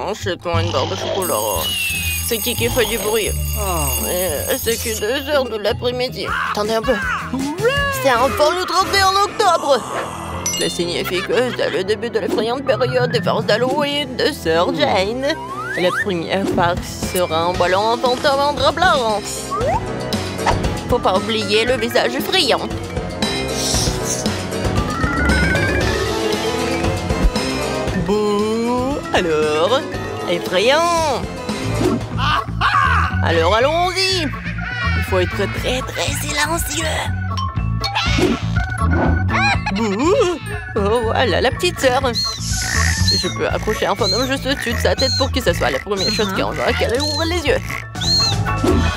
Achète-moi une barre de chocolat. C'est qui fait du bruit? C'est que 2 heures de l'après-midi. Attendez un peu. C'est enfin le 31 octobre. Cela signifie que c'est le début de l'effrayante période des farces d'Halloween de Sœur Jane. La première farce sera un ballon enfantin en drap blanc. Faut pas oublier le visage effrayant. Bouh! Alors, effrayant! Alors allons-y! Il faut être très silencieux! Bouh! Oh voilà la petite sœur! Je peux accrocher un fantôme juste au-dessus de sa tête pour que ce soit la première chose qui en va qu'elle ouvre les yeux.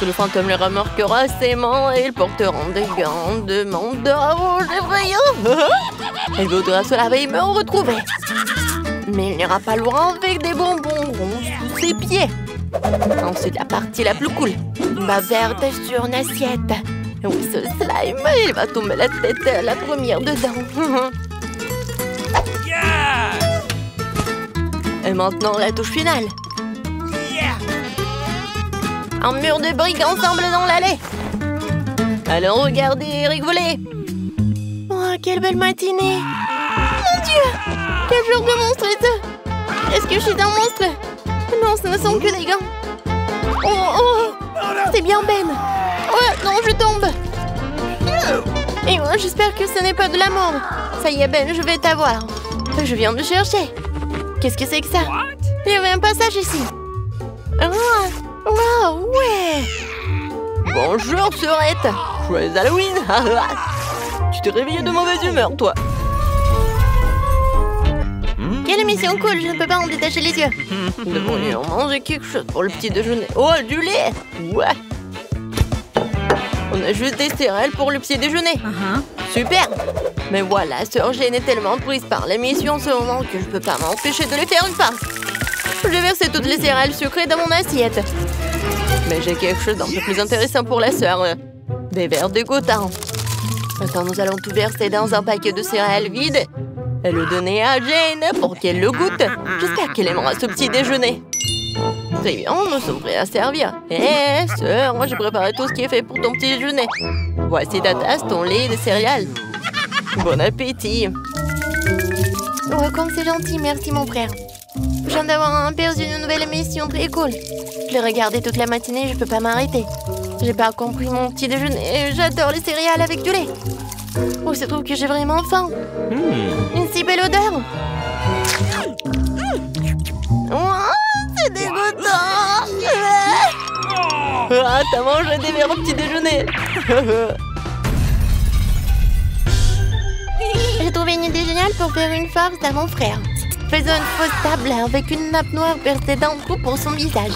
Que le fantôme le remarquera aisément et ils porteront des gants de mandat rouge effrayant. Elle voudra se laver et me retrouver. Mais il n'ira pas loin avec des bonbons ronds sous ses pieds. Ensuite, la partie la plus cool. Ma verte sur une assiette. Oui, ce slime, il va tomber la tête la première dedans. Et maintenant, la touche finale. Un mur de briques ensemble dans l'allée. Allons regarder et rigoler. Oh, quelle belle matinée. Mon Dieu, quel genre de monstre est-ce? Est-ce que je suis un monstre? Non, ce ne sont que des gants. Oh, c'est bien Ben. Oh, non, je tombe. Et moi, j'espère que ce n'est pas de la mort. Ça y est, Ben, je vais t'avoir. Je viens de chercher. Qu'est-ce que c'est que ça? Il y avait un passage ici. Wow, ouais. Bonjour, Sœurette. Joyeux Halloween. Tu t'es réveillée de mauvaise humeur, toi. Quelle émission cool, je ne peux pas en détacher les yeux. Nous devrions manger quelque chose pour le petit déjeuner. Oh, du lait. Ouais. On a juste des céréales pour le petit déjeuner. Super. Mais voilà, Sœur Jane est tellement prise par l'émission en ce moment que je peux pas m'empêcher de lui faire une farce. Je vais verser toutes les céréales sucrées dans mon assiette. Mais j'ai quelque chose d'un peu plus intéressant pour la sœur. Des verres dégoûtants. Maintenant, nous allons tout verser dans un paquet de céréales vides et le donner à Jane pour qu'elle le goûte. J'espère qu'elle aimera ce petit déjeuner. Très bien, nous sommes prêts à servir. Sœur, moi j'ai préparé tout ce qui est fait pour ton petit déjeuner. Voici ta tasse, ton lait et des céréales. Bon appétit. Oh, comme c'est gentil, merci mon frère. Je viens d'avoir aperçu une nouvelle émission très cool. Je l'ai regardée toute la matinée, je peux pas m'arrêter. J'ai pas compris mon petit déjeuner. J'adore les céréales avec du lait. Oh, il se trouve que j'ai vraiment faim. Une si belle odeur. Oh, c'est dégoûtant. Ah, t'as mangé des verres au petit déjeuner. J'ai trouvé une idée géniale pour faire une farce à mon frère. Faisons une fausse table avec une nappe noire percée d'un trou pour son visage.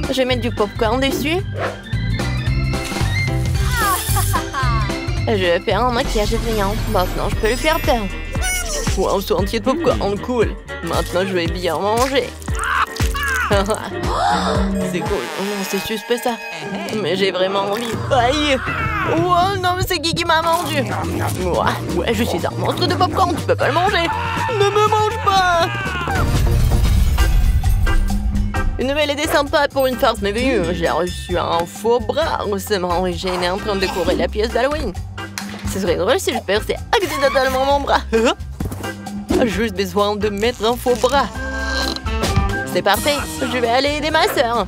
Je vais mettre du popcorn dessus. Je vais faire un maquillage effrayant. Maintenant, je peux lui faire peur. Wow, un sentier de popcorn, cool. Maintenant, je vais bien manger. C'est cool. Oh non, c'est suspect ça. Mais j'ai vraiment envie. Aïe. Oh non, mais c'est qui m'a mordu? Ouais, je suis un monstre de popcorn, tu peux pas le manger. Ne me mange pas. Une nouvelle idée sympa pour une farce merveilleuse. J'ai reçu un faux bras récemment et Jane est en train de décorer la pièce d'Halloween. Ce serait drôle si je perçais accidentellement mon bras. J'ai juste besoin de mettre un faux bras. C'est parfait, je vais aller aider ma sœur.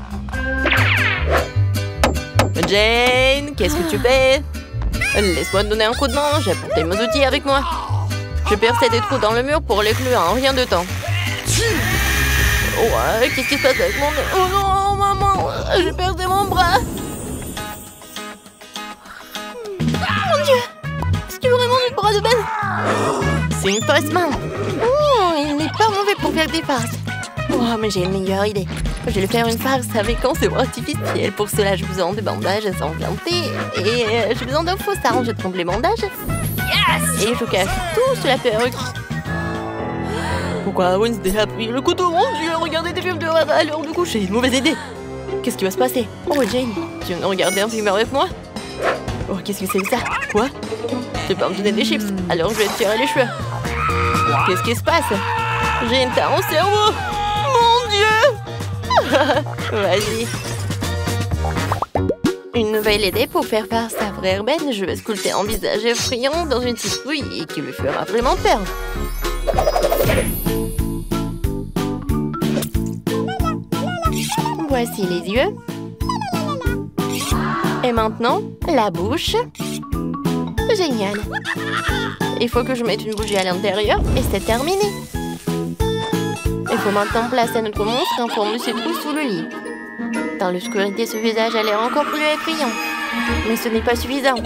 Jane, qu'est-ce que tu fais? Laisse-moi te donner un coup de main, j'ai apporté mes outils avec moi. Je perçais des trous dans le mur pour les clous en rien de temps. Ouais, qu'est-ce qui se passe avec mon nez? Oh non, maman, j'ai perdu mon bras. Mon Dieu, est-ce que vraiment le bras de Ben? C'est une fausse main. Oh, il n'est pas mauvais pour faire des farces. Oh, mais j'ai une meilleure idée. Je vais faire une farce avec un sébum artificiel. Pour cela, j'ai besoin de bandages ensanglantés. Et j'ai besoin d'un faux sarge de trompe les bandages. Yes! Et je cache tout sous la perruque. Pourquoi Wednesday a pris le couteau? Mon Dieu, regardez des films de rêve à l'heure du coucher. Une mauvaise idée. Qu'est-ce qui va se passer? Oh, Jane, tu viens de regarder un film avec moi? Oh, qu'est-ce que c'est que ça? Quoi? Tu peux me donner des chips? Alors je vais te tirer les cheveux. Qu'est-ce qui se passe? Jane, t'as un cerveau? Dieu! Vas-y. Une nouvelle idée pour faire faire sa vraie urbaine. Je vais sculpter un visage effrayant dans une citrouille qui lui fera vraiment peur. Voici les yeux. Et maintenant, la bouche. Génial. Il faut que je mette une bougie à l'intérieur et c'est terminé. Il faut maintenant placer notre monstre en forme de citrouille sous le lit. Dans l'obscurité, ce visage a l'air encore plus effrayant. Mais ce n'est pas suffisant.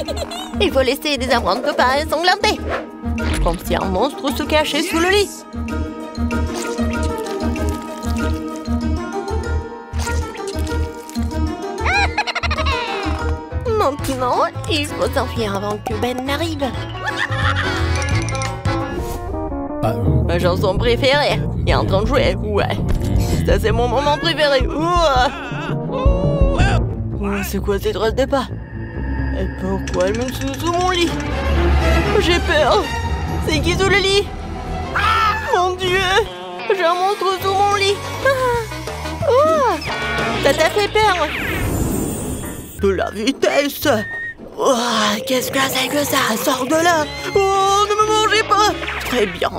Il faut laisser des empreintes de pas ensanglantées. Comme si un monstre se cachait sous le lit. Maintenant, il faut s'enfuir avant que Ben n'arrive. Ma chanson préférée. Il est en train de jouer. Ouais. Ça, c'est mon moment préféré. C'est quoi ces traces de pas? Et pourquoi elle me suit sous mon lit? J'ai peur. C'est qui sous le lit? Mon Dieu! J'ai un monstre sous mon lit. Ça t'a fait peur? De la vitesse. Qu'est-ce que c'est que ça? Sors de là. Ne me mangez pas. Très bien.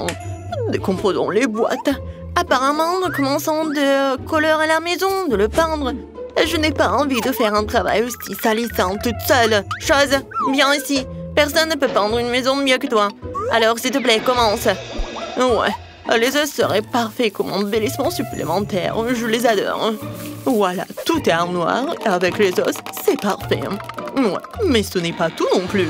Décomposons les boîtes. Apparemment, nous commençons de couleur à la maison, de le peindre. Je n'ai pas envie de faire un travail aussi salissant toute seule. Chose, viens ici. Personne ne peut peindre une maison mieux que toi. Alors, s'il te plaît, commence. Ouais, les os seraient parfaits comme embellissement supplémentaire. Je les adore. Voilà, tout est en noir. Avec les os, c'est parfait. Ouais, mais ce n'est pas tout non plus.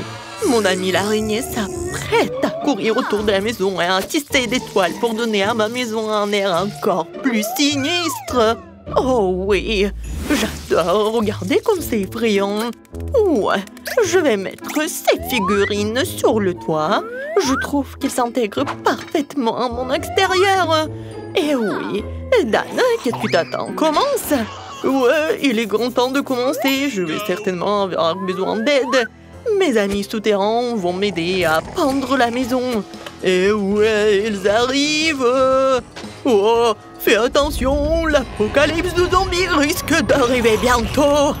Mon ami l'araignée s'apprête à courir autour de la maison et à tisser des toiles pour donner à ma maison un air encore plus sinistre. Oh oui, j'adore. Regardez comme c'est effrayant. Ouais, je vais mettre ces figurines sur le toit. Je trouve qu'elles s'intègrent parfaitement à mon extérieur. Et oui, Dan, qu'est-ce que tu t'attends? Commence. Ouais, il est grand temps de commencer. Je vais certainement avoir besoin d'aide. Mes amis souterrains vont m'aider à peindre la maison. Et ouais, ils arrivent. Oh, fais attention, l'apocalypse de zombies risque d'arriver bientôt.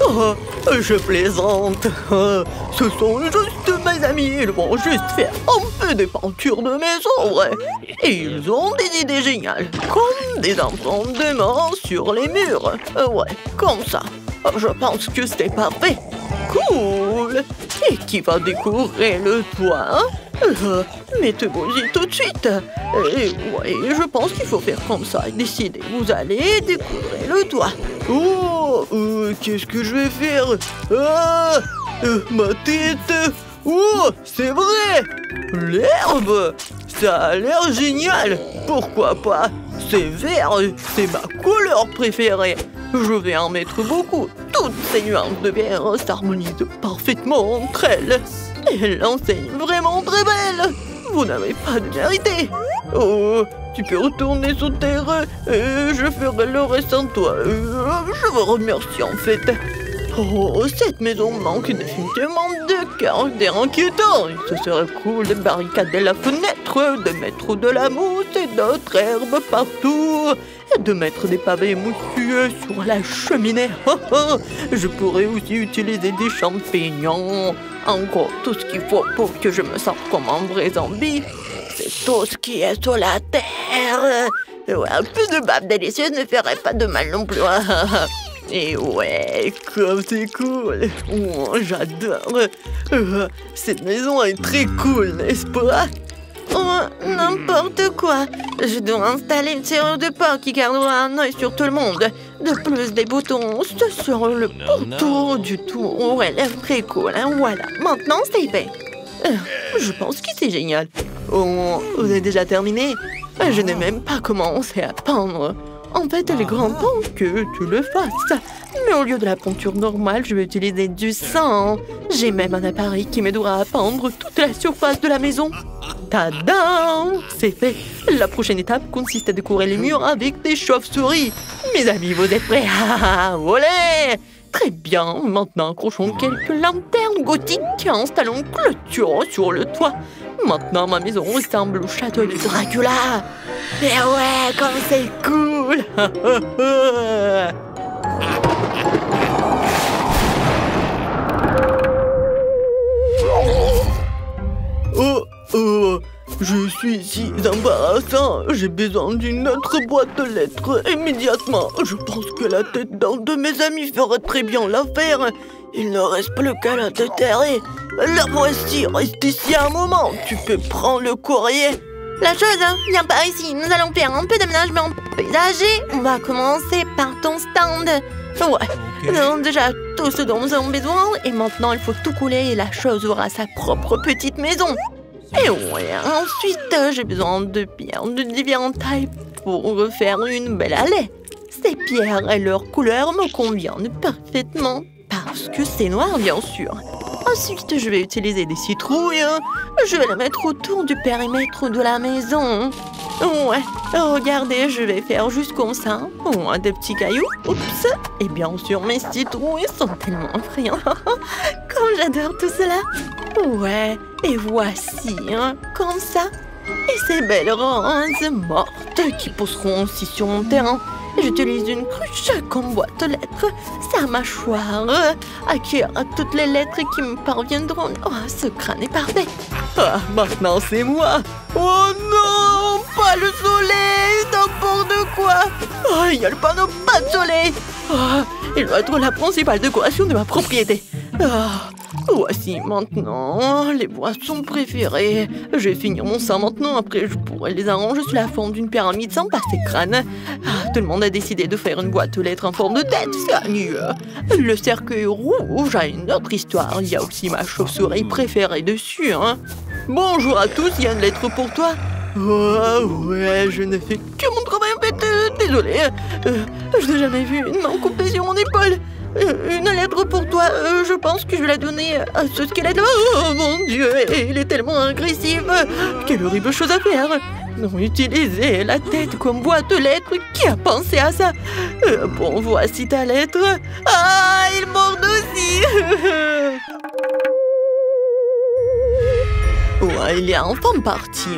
Oh, je plaisante. Ce sont juste mes amis. Ils vont juste faire un peu de peinture de maison. Et ils ont des idées géniales. Comme des empreintes de main sur les murs. Ouais, comme ça. Je pense que c'est parfait. Cool. Et qui va décorer le toit? Mettez-vous-y tout de suite. Et ouais, je pense qu'il faut faire comme ça. Décidez, vous allez décorer le toit. Oh, qu'est-ce que je vais faire? Ma tête. Oh, c'est vrai. L'herbe. Ça a l'air génial. Pourquoi pas? C'est vert, c'est ma couleur préférée. Je vais en mettre beaucoup. Toutes ces nuances de vert s'harmonisent parfaitement entre elles. Et l'enseigne vraiment très belle. Vous n'avez pas de vérité. Oh, tu peux retourner sur terre et je ferai le reste sans toi. Je vous remercie en fait. Oh, cette maison manque définitivement de caractère inquiétant. Ce serait cool de barricader la fenêtre, de mettre de la mousse et d'autres herbes partout, et de mettre des pavés moussueux sur la cheminée. Je pourrais aussi utiliser des champignons. Encore tout ce qu'il faut pour que je me sente comme un vrai zombie. C'est tout ce qui est sur la terre. Ouais, un peu de bave délicieuse ne ferait pas de mal non plus. Et ouais, comme c'est cool. Oh, j'adore. Cette maison est très cool, n'est-ce pas? Oh, n'importe quoi. Je dois installer une serrure de porc qui gardera un œil sur tout le monde. De plus, des boutons sur le pourtour du tour. Ouais, l'air très cool, hein. Voilà, maintenant c'est fait. Je pense que c'est génial. Oh, vous avez déjà terminé? Je n'ai même pas commencé à peindre. En fait, il est grand temps que tu le fasses. Mais au lieu de la peinture normale, je vais utiliser du sang. J'ai même un appareil qui m'aidera à peindre toute la surface de la maison. Tadam! C'est fait. La prochaine étape consiste à décorer les murs avec des chauves-souris. Mes amis, vous êtes prêts? Olé! Très bien. Maintenant, accrochons quelques lanternes gothiques et installons une clôture sur le toit. Maintenant, ma maison ressemble au château de Dracula. Et ouais, comme c'est cool. Je suis si embarrassant. J'ai besoin d'une autre boîte aux lettres immédiatement. Je pense que la tête d'un de mes amis ferait très bien l'affaire. Il ne reste plus qu'à la déterrer. La voici, reste ici un moment. Tu peux prendre le courrier. La chose, viens par ici. Nous allons faire un peu d'aménagement paysager. On va commencer par ton stand. Ouais, nous avons déjà tout ce dont nous avons besoin. Et maintenant, il faut tout couler et la chose aura sa propre petite maison. Et ouais, ensuite, j'ai besoin de pierres de différentes tailles pour faire une belle allée. Ces pierres et leur couleur me conviennent parfaitement, parce que c'est noir, bien sûr. Ensuite, je vais utiliser des citrouilles. Je vais les mettre autour du périmètre de la maison. Ouais, regardez, je vais faire juste comme ça. Ouais, des petits cailloux. Oups. Et bien sûr, mes citrouilles sont tellement effrayants. Comme j'adore tout cela. Ouais, et voici, comme ça. Et ces belles roses mortes qui pousseront aussi sur mon terrain. J'utilise une cruche comme boîte aux lettres. Sa mâchoire accueillera toutes les lettres qui me parviendront. Oh, ce crâne est parfait. Ah, maintenant c'est moi. Oh non, pas le soleil, n'importe quoi. Oh, il y a le panneau pas de soleil. Oh, il doit être la principale décoration de ma propriété. Voici maintenant les boissons préférées. Je vais finir mon sein maintenant, après je pourrai les arranger sous la forme d'une pyramide sans passer crâne. Tout le monde a décidé de faire une boîte aux lettres en forme de tête, c'est mieux. Le cercueil rouge a une autre histoire, il y a aussi ma chauve-souris préférée dessus. Bonjour à tous, il y a une lettre pour toi. Oh ouais, je ne fais que mon travail en fait, désolé. Je n'ai jamais vu une main coupée sur mon épaule. Une lettre pour toi, je pense que je vais la donner à ce squelette. Oh mon Dieu, il est tellement agressif. Quelle horrible chose à faire. Non, utiliser la tête comme boîte aux lettres, qui a pensé à ça? Bon, voici ta lettre. Ah, il mord aussi. Ouais, il est enfin parti.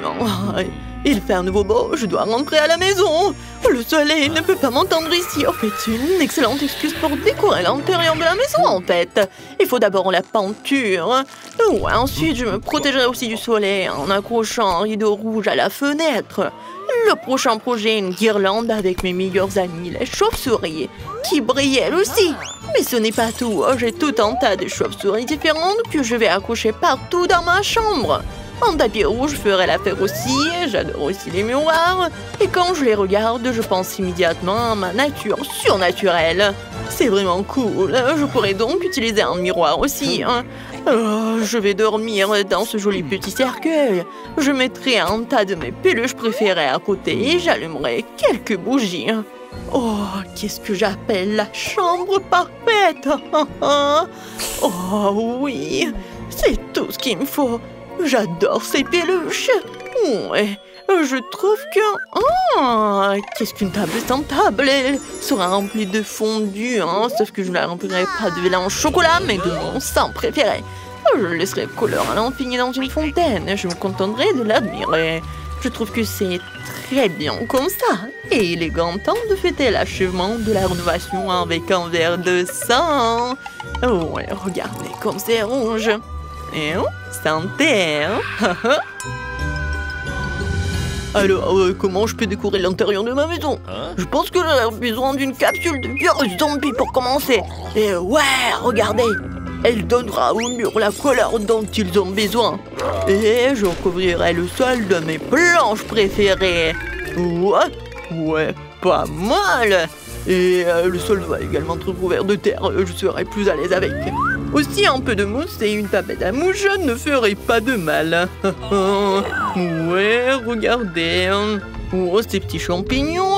Il fait un nouveau beau, je dois rentrer à la maison. Le soleil ne peut pas m'entendre ici. En fait, c'est une excellente excuse pour décorer l'intérieur de la maison, en fait. Il faut d'abord la peinture. Ouais, ensuite, je me protégerai aussi du soleil en accrochant un rideau rouge à la fenêtre. Le prochain projet, une guirlande avec mes meilleurs amis, les chauves-souris, qui brillent elles aussi. Mais ce n'est pas tout. J'ai tout un tas de chauves-souris différentes que je vais accrocher partout dans ma chambre. Un tapis rouge ferait l'affaire aussi, j'adore aussi les miroirs. Et quand je les regarde, je pense immédiatement à ma nature surnaturelle. C'est vraiment cool, je pourrais donc utiliser un miroir aussi. Je vais dormir dans ce joli petit cercueil. Je mettrai un tas de mes peluches préférées à côté et j'allumerai quelques bougies. Oh, qu'est-ce que j'appelle la chambre parfaite. Oh oui, c'est tout ce qu'il me faut. J'adore ces peluches. Ouais, je trouve que... qu'est-ce qu'une table sans table? Elle sera remplie de fondu, sauf que je ne la remplirai pas de lait en chocolat, mais de mon sang préféré. Je laisserai couleur à l'infini dans une fontaine. Je me contenterai de l'admirer. Je trouve que c'est très bien comme ça. Et il est grand temps de fêter l'achèvement de la rénovation avec un verre de sang. Ouais, regardez comme c'est rouge. Et santé, Alors, comment je peux décorer l'intérieur de ma maison? Je pense que j'ai besoin d'une capsule de virus zombie pour commencer. Et ouais, regardez, elle donnera aux murs la couleur dont ils ont besoin. Et je recouvrirai le sol de mes planches préférées. Ouais, pas mal. Et le sol va également être recouvert de terre, je serai plus à l'aise avec. Aussi, un peu de mousse et une tapette à mouche ne ferait pas de mal. Ouais, regardez. Oh, ces petits champignons.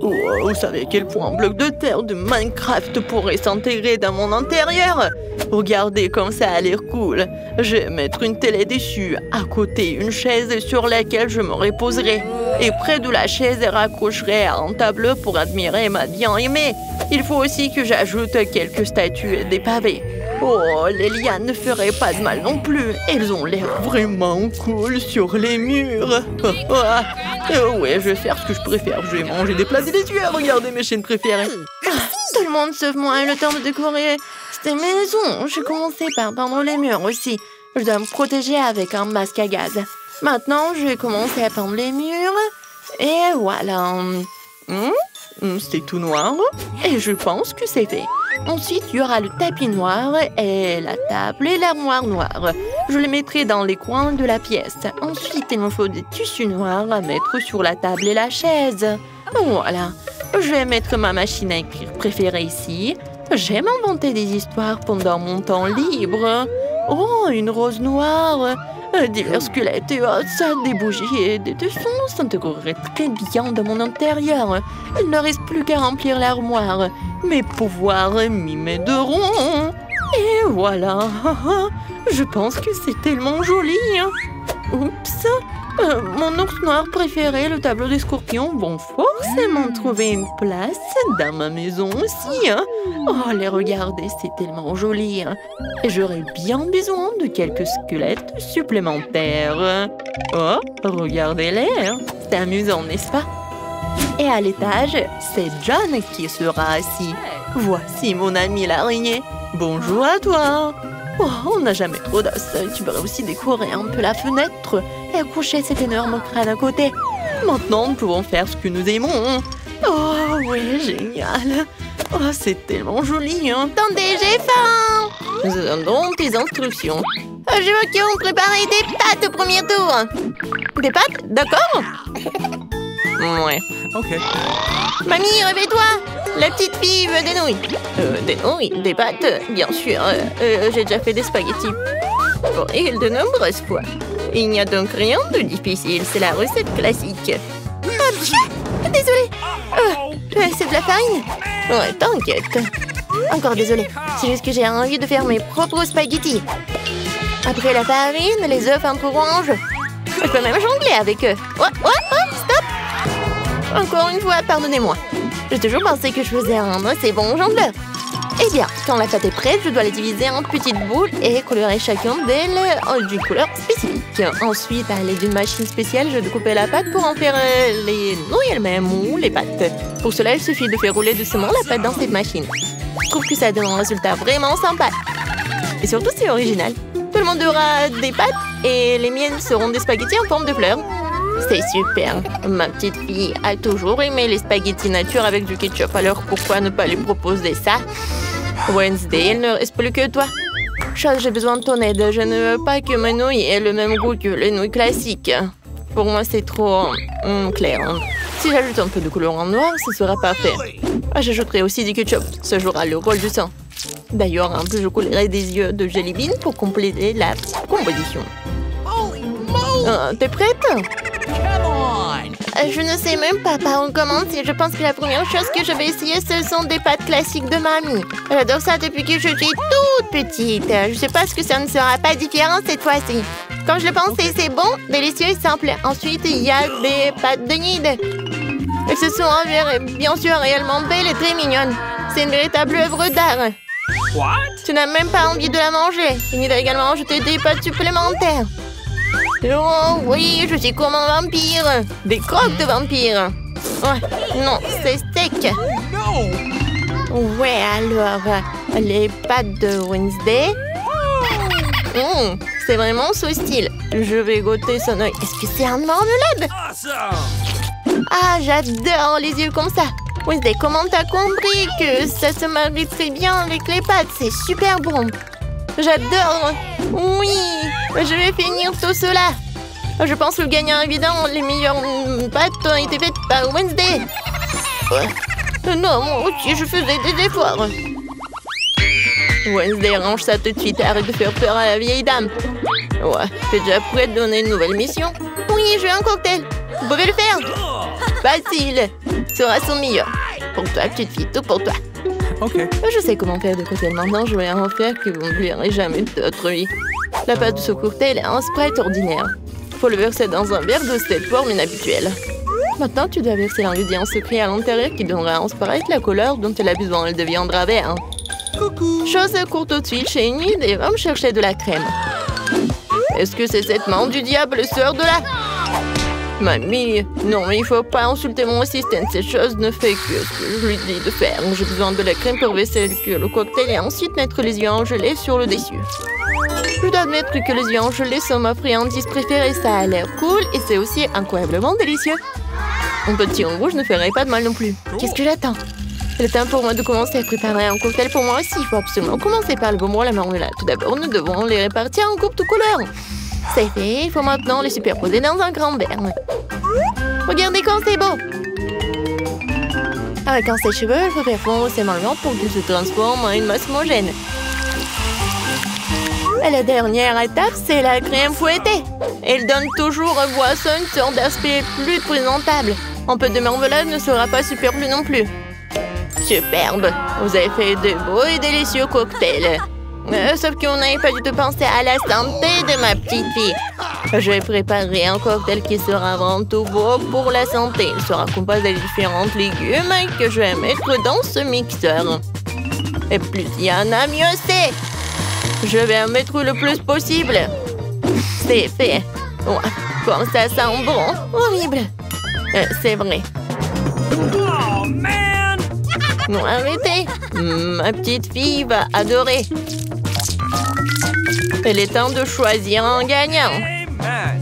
Oh, vous savez à quel point un bloc de terre de Minecraft pourrait s'intégrer dans mon intérieur? Regardez comme ça a l'air cool. Je vais mettre une télé dessus, à côté une chaise sur laquelle je me reposerai. Et près de la chaise, elle raccrocherait à un tableau pour admirer ma bien-aimée. Il faut aussi que j'ajoute quelques statues et des pavés. Oh, les lianes ne feraient pas de mal non plus. Elles ont l'air vraiment cool sur les murs. Ouais, je vais faire ce que je préfère. Je vais manger des plats délicieux. Regardez mes chaînes préférées. Tout le monde sauf moi a le temps de décorer cette maison. J'ai commencé par peindre les murs aussi. Je dois me protéger avec un masque à gaz. Maintenant, je vais commencer à peindre les murs. Et voilà. C'est tout noir. Et je pense que c'est fait. Ensuite, il y aura le tapis noir et la table et l'armoire noire. Je les mettrai dans les coins de la pièce. Ensuite, il me faut des tissus noirs à mettre sur la table et la chaise. Voilà. Je vais mettre ma machine à écrire préférée ici. J'aime inventer des histoires pendant mon temps libre. Oh, une rose noire. Divers squelettes et os, des bougies et des dessins s'intégreraient très bien dans mon intérieur. Il ne reste plus qu'à remplir l'armoire. Mes pouvoirs m'y-m'aideront. Et voilà. Je pense que c'est tellement joli. Oups. Mon ours noir préféré, le tableau des scorpions, vont forcément trouver une place dans ma maison aussi. Oh, les regarder, c'est tellement joli. Et j'aurais bien besoin de quelques squelettes supplémentaires. Oh, regardez-les. C'est amusant, n'est-ce pas? Et à l'étage, c'est John qui sera assis. Voici mon ami l'araignée. Bonjour à toi. Oh, on n'a jamais trop d'os. Tu pourrais aussi décorer un peu la fenêtre et accrocher cet énorme crâne à côté. Maintenant, nous pouvons faire ce que nous aimons. Oh, oui, génial. Oh, c'est tellement joli. Attendez, j'ai faim. Nous attendons tes instructions. Je veux qu'on prépare des pâtes au premier tour. Des pâtes? D'accord. Ouais. Ok. Mamie, réveille-toi. La petite fille veut des nouilles. Des nouilles? Des pâtes? Bien sûr. J'ai déjà fait des spaghettis. Et de nombreuses fois. Il n'y a donc rien de difficile. C'est la recette classique. Désolée. C'est de la farine? Ouais, t'inquiète. Encore désolée. C'est juste que j'ai envie de faire mes propres spaghettis. Après la farine, les œufs un peu orange. Je peux même jongler avec eux. Stop. Encore une fois, pardonnez-moi. J'ai toujours pensé que je faisais un assez bon jongleur. Eh bien, quand la pâte est prête, je dois la diviser en petites boules et colorer chacune d'elles d'une couleur spécifique. Ensuite, à l'aide d'une machine spéciale, je découpe la pâte pour en faire les nouilles elles-mêmes ou les pâtes. Pour cela, il suffit de faire rouler doucement la pâte dans cette machine. Je trouve que ça donne un résultat vraiment sympa. Et surtout, c'est original. Tout le monde aura des pâtes et les miennes seront des spaghettis en forme de fleurs. C'est super. Ma petite fille a toujours aimé les spaghettis nature avec du ketchup, alors pourquoi ne pas lui proposer ça? Wednesday, il ne reste plus que toi. Charles, j'ai besoin de ton aide. Je ne veux pas que ma nouille ait le même goût que les nouilles classiques. Pour moi, c'est trop clair. Si j'ajoute un peu de colorant noir, ce sera parfait. J'ajouterai aussi du ketchup. Ça jouera le rôle du sang. D'ailleurs, un peu, je coulerai des yeux de jelly bean pour compléter la composition. T'es prête? Je ne sais même pas par où commencer. Je pense que la première chose que je vais essayer, ce sont des pâtes classiques de mamie. J'adore ça depuis que je suis toute petite. Je suppose que ça ne sera pas différent cette fois-ci. Comme je le pensais, c'est bon, délicieux et simple. Ensuite, il y a des pâtes de Nid. Elles se sont avérées, bien sûr, réellement belles et très mignonnes. C'est une véritable œuvre d'art. Tu n'as même pas envie de la manger. Il a également ajouté des pâtes supplémentaires. Oh oui, je suis comme un vampire. Des croques de vampire. Ouais, non, c'est sec. Ouais, alors, les pâtes de Wednesday. C'est vraiment ce style. Je vais goûter son œil. Est-ce que c'est un marmelade? Ah, j'adore les yeux comme ça. Wednesday, comment t'as compris que ça se marie très bien avec les pâtes? C'est super bon. J'adore. Oui, je vais finir tout cela. Je pense que le gagnant évident, les meilleures pâtes ont été faites par Wednesday. Non, moi aussi, je faisais des efforts. Wednesday, range ça tout de suite. Arrête de faire peur à la vieille dame. Ouais, t'es déjà prête de donner une nouvelle mission? Oui, je veux un cocktail. Vous pouvez le faire? Facile. Ce sera son meilleur. Pour toi, petite fille, tout pour toi. Ok. Je sais comment faire de cocktail maintenant. Je vais en faire que vous ne verrez jamais de votre vie. La pâte de ce cocktail est un Sprite ordinaire. Faut le verser dans un verre de cette forme inhabituelle. Maintenant, tu dois verser l'ingrédient secret à l'intérieur qui donnera à Sprite la couleur dont elle a besoin. Elle deviendra vert. Chose court tout de suite chez Enid et va me chercher de la crème. Est-ce que c'est cette main du diable sort de là? Mamie, non, mais il faut pas insulter mon assistant. Cette chose ne fait que ce que je lui dis de faire. J'ai besoin de la crème pour verser le cocktail et ensuite mettre les yeux en gelée sur le dessus. Je dois admettre que les yeux en gelée sont ma friandise préférée. Ça a l'air cool et c'est aussi incroyablement délicieux. Un petit en rouge ne ferait pas de mal non plus. Qu'est-ce que j'attends? C'est le temps pour moi de commencer à préparer un cocktail pour moi aussi. Il faut absolument commencer par le bonbon à la marmelade. Tout d'abord, nous devons les répartir en groupes de couleurs. C'est fait, il faut maintenant les superposer dans un grand verre. Regardez quand c'est beau! Avec un sèche-cheveux, il faut faire fondre ces marrons pour qu'ils se transforment en une masse homogène. Et la dernière étape, c'est la crème fouettée. Elle donne toujours aux boissons une sorte d'aspect plus présentable. Un peu de marmelade ne sera pas superflu non plus. Superbe! Vous avez fait de beaux et délicieux cocktails. Sauf qu'on n'avait pas du tout pensé à la santé de ma petite fille. Je vais préparer un cocktail qui sera avant tout beau pour la santé. Il sera composé de différents légumes que je vais mettre dans ce mixeur. Et plus il y en a, mieux c'est. Je vais en mettre le plus possible. C'est fait. Ouais, comme ça sent bon. Horrible. C'est vrai. Oh, man! Non, arrêtez. Ma petite fille va adorer. Il est temps de choisir un gagnant. Amen.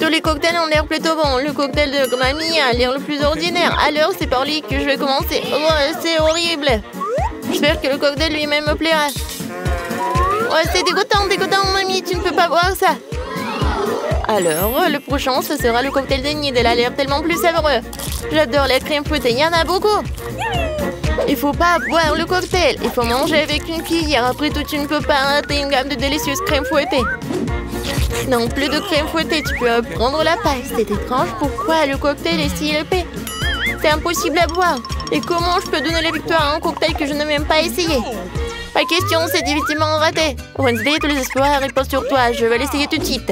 Tous les cocktails ont l'air plutôt bons. Le cocktail de mamie a l'air le plus ordinaire. Alors, c'est par lui que je vais commencer. Oh, c'est horrible. J'espère que le cocktail lui-même me plaira. Oh, c'est dégoûtant, mamie. Tu ne peux pas boire ça. Alors, le prochain, ce sera le cocktail d'Enid. Elle a l'air tellement plus savoureux. J'adore la crème fouettée. Il y en a beaucoup. Il faut pas boire le cocktail. Il faut manger avec une cuillère. Après tout, tu ne peux pas rater une gamme de délicieuses crèmes fouettées. Non, plus de crème fouettée. Tu peux prendre la paille. C'est étrange. Pourquoi le cocktail est si épais? C'est impossible à boire. Et comment je peux donner la victoire à un cocktail que je n'ai même pas essayé? Pas question, c'est définitivement raté. Wednesday, tous les espoirs reposent sur toi. Je vais l'essayer tout de suite.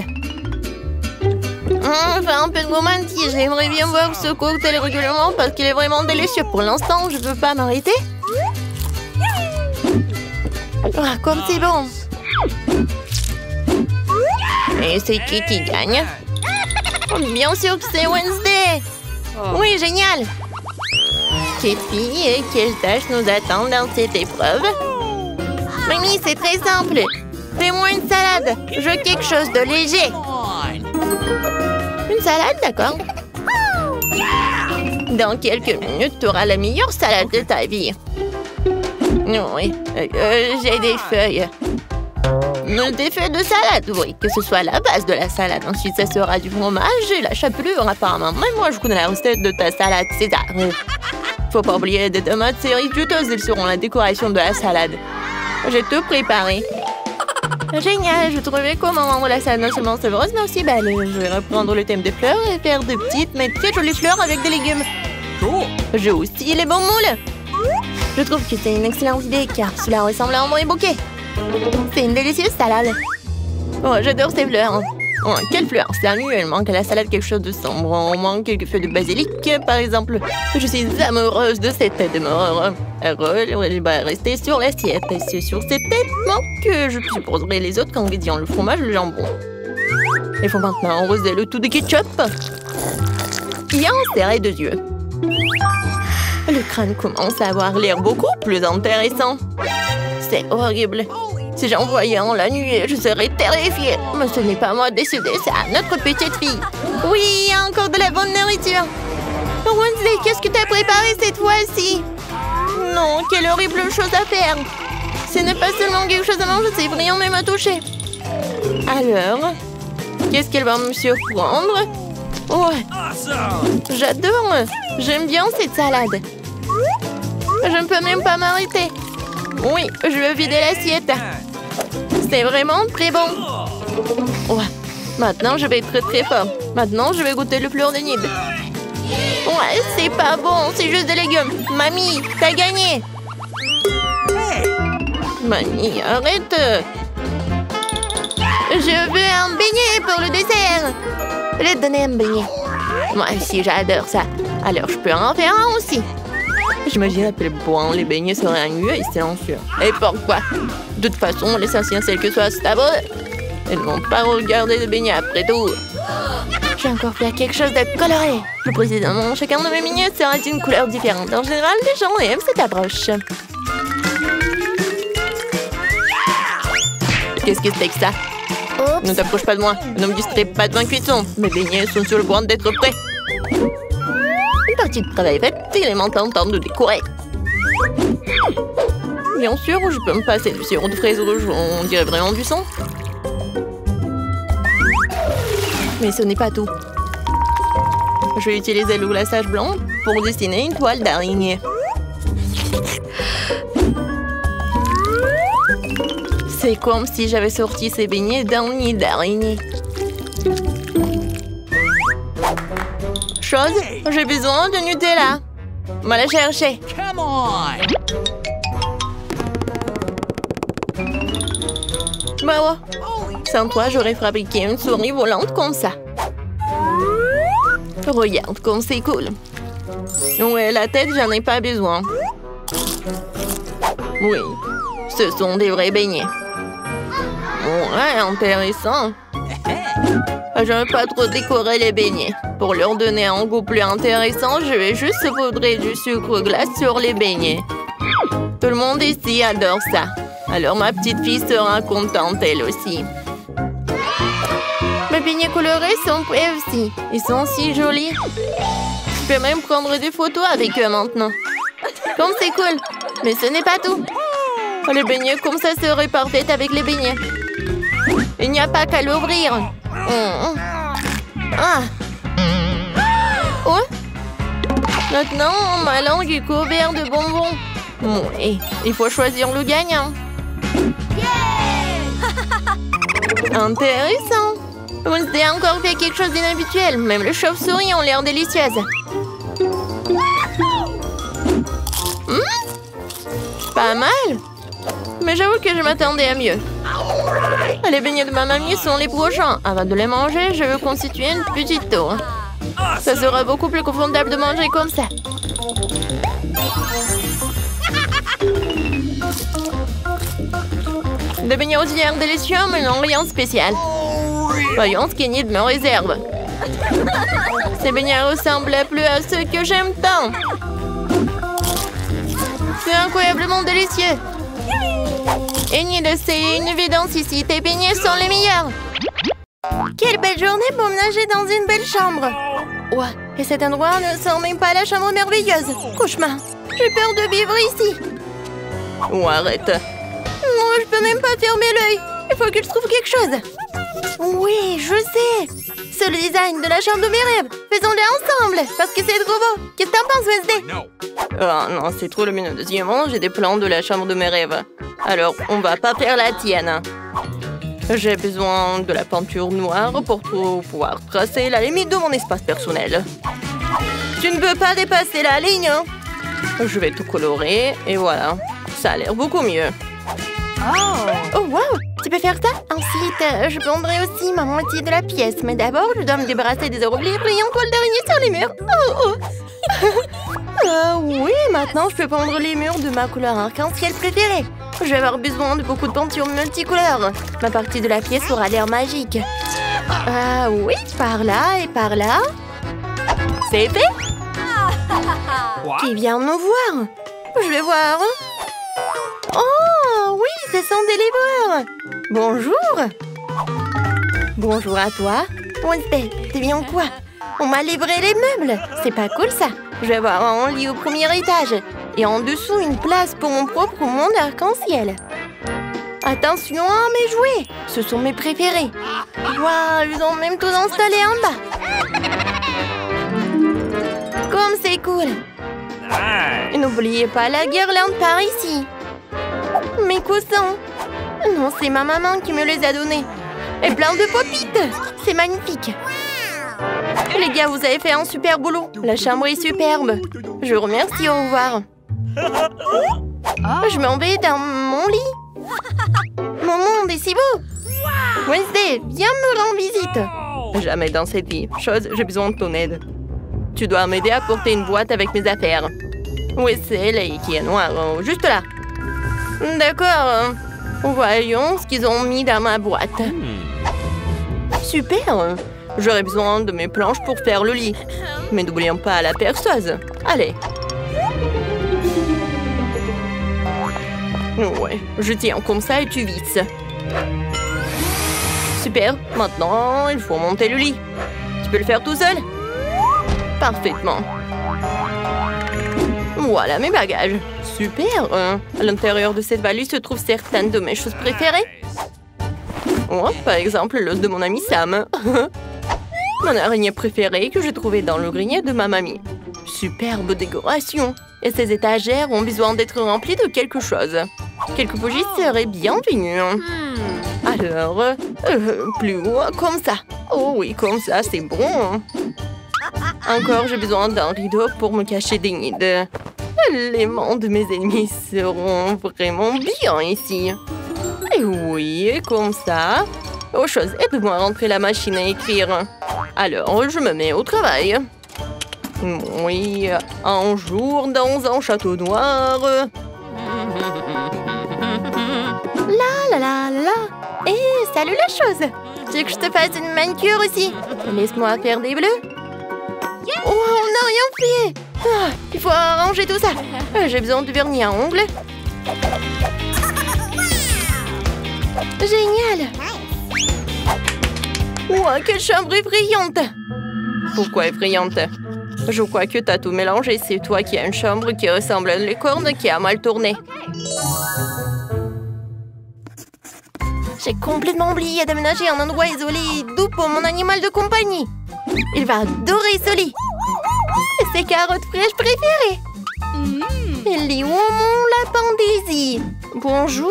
Enfin, un peu de gourmandise. J'aimerais bien boire ce cocktail régulièrement parce qu'il est vraiment délicieux. Pour l'instant, je ne peux pas m'arrêter. Ah, comme c'est bon. Et c'est qui gagne? Bien sûr que c'est Wednesday. Oui, génial. Petite fille, et quelle tâche nous attend dans cette épreuve? Mamie, c'est très simple. Fais-moi une salade. Je veux quelque chose de léger. Une salade, d'accord. Dans quelques minutes, tu auras la meilleure salade de ta vie. Oui, j'ai des feuilles. Des feuilles de salade, oui, que ce soit la base de la salade. Ensuite, ça sera du fromage et la chapelure, apparemment. Même moi, je connais la recette de ta salade César. Faut pas oublier des tomates cerises juteuses, elles seront la décoration de la salade. J'ai tout préparé. Génial, je trouvais comment rendre la salade non seulement savoureuse, mais aussi belle. Je vais reprendre le thème des fleurs et faire de petites, mais très jolies fleurs avec des légumes. J'ai aussi les bons moules. Je trouve que c'est une excellente idée, car cela ressemble à un vrai bouquet. C'est une délicieuse salade. Oh, j'adore ces fleurs. Oh, quelle fleur? Salut, il manque à la salade quelque chose de sombre. On manque quelques feuilles de basilic, par exemple. Je suis amoureuse de cette tête de mort. Elle va rester sur l'assiette. Et c'est sur cette tête que je supposerai les autres ingrédients, le fromage, le jambon. Il faut maintenant arroser le tout de ketchup. Bien serré de yeux. Le crâne commence à avoir l'air beaucoup plus intéressant. C'est horrible. Si j'en voyais un la nuit, je serais terrifiée. Mais ce n'est pas moi de décider, c'est à notre petite fille. Oui, il y a encore de la bonne nourriture. Wednesday, qu'est-ce que tu as préparé cette fois-ci? Non, quelle horrible chose à faire. Ce n'est pas seulement quelque chose à manger, c'est brillant même à toucher. Alors, qu'est-ce qu'elle va me surprendre? Ouais, j'adore. J'aime bien cette salade. Je ne peux même pas m'arrêter. Oui, je veux vider l'assiette. C'est vraiment très bon. Ouais, maintenant je vais être très fort. Maintenant, je vais goûter le fleur d'Enid. Ouais, c'est pas bon, c'est juste des légumes. Mamie, t'as gagné. Mamie, arrête. Je veux un beignet pour le dessert. Je vais te donner un beignet. Moi aussi, j'adore ça. Alors, je peux en faire un aussi. J'imagine à quel point les beignets seraient ennuyeux et silencieux. Et pourquoi? De toute façon, l'essentiel c'est que ce soit stable. Ils ne vont pas regarder les beignets après tout. J'ai encore fait quelque chose de coloré. Plus précisément, chacun de mes beignets sera d'une couleur différente. En général, les gens aiment cette approche. Qu'est-ce que c'est que ça? Ne t'approche pas de moi. Ne me distrais pas de ma cuisson. Mes beignets sont sur le point d'être prêts. Une partie de travail faite, il est maintenant temps de décorer. Bien sûr, je peux me passer du sirop de fraise rouge. On dirait vraiment du sang. Mais ce n'est pas tout. Je vais utiliser le glaçage blanc pour dessiner une toile d'araignée. C'est comme si j'avais sorti ces beignets d'un nid d'araignée. Chose, j'ai besoin de Nutella. Va la chercher. Come on! Bah ouais. Sans toi, j'aurais fabriqué une souris volante comme ça. Regarde comme c'est cool. Ouais, la tête, j'en ai pas besoin. Oui, ce sont des vrais beignets. Ouais, intéressant. J'aime pas trop décorer les beignets. Pour leur donner un goût plus intéressant, je vais juste saupoudrer du sucre glace sur les beignets. Tout le monde ici adore ça. Alors ma petite fille sera contente elle aussi. Mes beignets colorés sont prêts aussi. Ils sont si jolis. Je peux même prendre des photos avec eux maintenant. Comme c'est cool. Mais ce n'est pas tout. Les beignets comme ça seraient parfaits avec les beignets. Il n'y a pas qu'à l'ouvrir. Ah. Oh. Maintenant, ma langue est couverte de bonbons. Oui, il faut choisir le gagnant. Intéressant. Vous avez encore fait quelque chose d'inhabituel. Même les chauves-souris ont l'air délicieuses. Pas mal. Mais j'avoue que je m'attendais à mieux. Les beignets de ma mamie sont les prochains. Avant de les manger, je veux constituer une petite tour. Ça sera beaucoup plus confortable de manger comme ça. Des beignets ordinaires délicieux, mais non rien de spécial. Voyons ce qu'Enid me réserve. Ces beignets ressemblent plus à ceux que j'aime tant. C'est incroyablement délicieux. Enid, c'est une évidence ici. Tes beignets sont les meilleurs. Quelle belle journée pour me nager dans une belle chambre. Ouais, et cet endroit ne sent même pas la chambre merveilleuse. Cauchemar. J'ai peur de vivre ici. Oh, arrête. Non, je peux même pas fermer l'œil. Il faut que je trouve quelque chose. Oui, je sais. C'est le design de la chambre de mes rêves. Faisons-le ensemble, parce que c'est trop beau. Qu'est-ce que t'en penses, Wednesday? Oh non, c'est trop lumineux. Deuxièmement, j'ai des plans de la chambre de mes rêves. Alors, on va pas faire la tienne. J'ai besoin de la peinture noire pour pouvoir tracer la limite de mon espace personnel. Tu ne peux pas dépasser la ligne. Je vais tout colorer et voilà. Ça a l'air beaucoup mieux. Oh, wow! Tu peux faire ça? Ensuite, je prendrai aussi ma moitié de la pièce. Mais d'abord, je dois me débarrasser des hiéroglyphes et en toile d'araignée sur les murs. Oui, maintenant, je peux peindre les murs de ma couleur arc-en-ciel préférée. Je vais avoir besoin de beaucoup de peinture multicolore. Ma partie de la pièce aura l'air magique. Oui, par là et par là. C'est fait? Qui vient me voir? Je vais voir. Oh, oui, ce sont des livreurs. Bonjour. Bonjour à toi. Wednesday, t'es bien quoi? On m'a livré les meubles. C'est pas cool, ça. Je vais avoir un lit au premier étage. Et en dessous, une place pour mon propre monde arc-en-ciel. Attention à mes jouets. Ce sont mes préférés. Waouh, ils ont même tout installé en bas. Comme c'est cool. Et n'oubliez pas la guirlande par ici. Mes coussins. Non, c'est ma maman qui me les a donnés. Et plein de pop-it. C'est magnifique. Les gars, vous avez fait un super boulot. La chambre est superbe. Je vous remercie, au revoir. Je m'en vais dans mon lit. Mon monde est si beau. Wednesday, viens me rendre visite. Jamais dans cette vie. Chose, j'ai besoin de ton aide. Tu dois m'aider à porter une boîte avec mes affaires. Où est celle qui est noire? Juste là. D'accord. Voyons ce qu'ils ont mis dans ma boîte. Super. J'aurais besoin de mes planches pour faire le lit. Mais n'oublions pas la perceuse. Allez. Ouais, je tiens comme ça et tu visses. Super. Maintenant, il faut monter le lit. Tu peux le faire tout seul? Parfaitement. Voilà mes bagages. Super. À l'intérieur de cette valise se trouvent certaines de mes choses préférées. Oh, par exemple, l'os de mon ami Sam. Mon araignée préférée que j'ai trouvée dans le grenier de ma mamie. Superbe décoration. Et ces étagères ont besoin d'être remplies de quelque chose. Quelques bougies seraient bienvenues. Alors, plus haut, comme ça. Oh oui, comme ça, c'est bon. Encore, j'ai besoin d'un rideau pour me cacher des nids. Les mains de mes ennemis seront vraiment bien ici. Et oui, comme ça. Autre chose, aide-moi à rentrer la machine à écrire. Alors, je me mets au travail. Oui, un jour dans un château noir. La la la la. Eh, salut la chose. Tu veux que je te fasse une manicure aussi? Laisse-moi faire des bleus. Oh, on n'a rien fait. Ah, il faut arranger tout ça. J'ai besoin de vernis à ongles. Génial. Ouah, quelle chambre effrayante. Pourquoi effrayante? Je crois que t'as tout mélangé. C'est toi qui as une chambre qui ressemble à une licorne qui a mal tourné. J'ai complètement oublié d'aménager un endroit isolé et doux pour mon animal de compagnie. Il va adorer ce lit. Ses carottes fraîches préférées. Il est où mon lapin Daisy? Bonjour.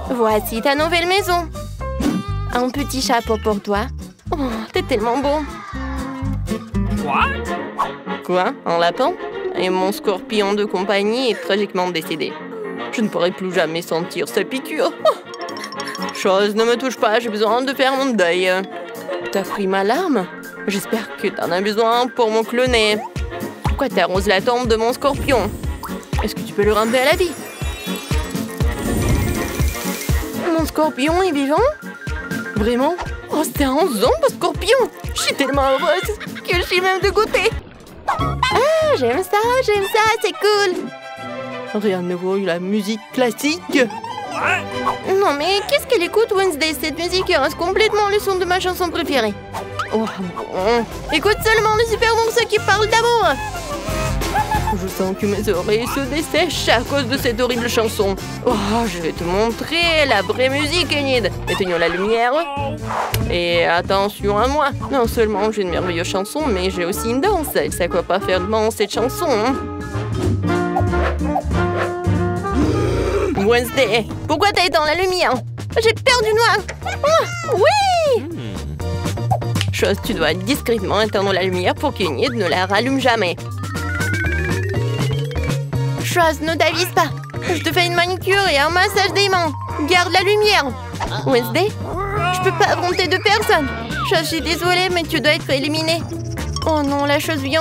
Voici ta nouvelle maison. Un petit chapeau pour toi. Oh, t'es tellement beau. Quoi? Un lapin? Et mon scorpion de compagnie est tragiquement décédé. Je ne pourrai plus jamais sentir sa piqûre. Oh. Chose, ne me touche pas, j'ai besoin de faire mon deuil. T'as pris ma larme? J'espère que t'en as besoin pour mon cloner. Pourquoi t'arroses la tombe de mon scorpion? Est-ce que tu peux le ramener à la vie? Mon scorpion est vivant? Vraiment? Oh, c'est un zombie scorpion! Je suis tellement heureuse que je suis même dégoûtée. Ah, j'aime ça, c'est cool. Rien de nouveau, la musique classique. Non, mais qu'est-ce qu'elle écoute, Wednesday? Cette musique reste complètement le son de ma chanson préférée. Oh, bon. Écoute seulement le super morceau qui parle d'amour. Je sens que mes oreilles se dessèchent à cause de cette horrible chanson. Oh, je vais te montrer la vraie musique, Enid. Éteignons la lumière. Et attention à moi. Non seulement j'ai une merveilleuse chanson, mais j'ai aussi une danse. Il sait quoi pas faire de cette chanson. Wednesday, pourquoi t'as éteint la lumière? J'ai peur du noir. Oh, oui! Chose, tu dois discrètement éteindre la lumière pour qu'Enid ne la rallume jamais. Chose, ne t'avise pas. Je te fais une manicure et un massage des mains. Garde la lumière. Wednesday, je peux pas affronter deux personnes. Chose, je suis désolée, mais tu dois être éliminée. Oh non, la chose vient